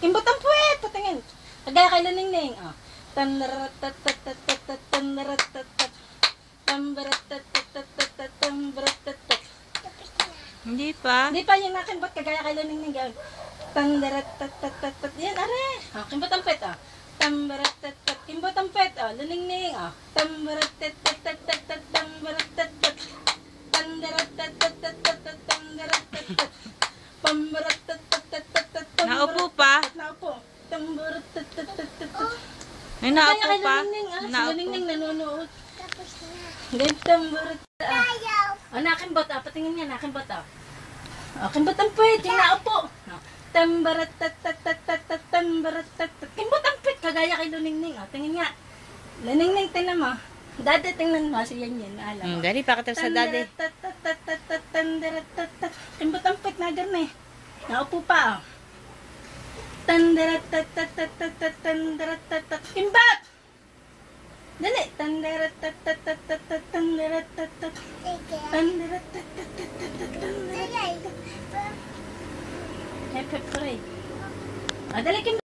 Kimbot ang puwet! Patingin! Kagaya kay Laningning. Hindi pa. Hindi pa yung nakimbot kagaya kay Laningning. Yan, are. Kimbot ang puwet. Kimbot ang puwet. Laningning. Naupo pa. Naupo. May naupo Kaya pa. kay Laningning, Naupo. si Laningning nanonood. Tapos na. Gantamburot. Ayaw. Nakimbot, patingin niya, nakimbot. Kimbot ang puwet, yung naupo. Tambarat, tambarat, kimbot ang puwet, kagaya kay Laningning. Tingin nga. Laningning, tingnan mo. Dati, tingnan mo, siya yan, alam mo. Dali, pakita sa daddy. Kimbot ang puwet, nagar na eh. Naupo pa, Kimbot! Dali! Happy pray. Dali, Kimbot!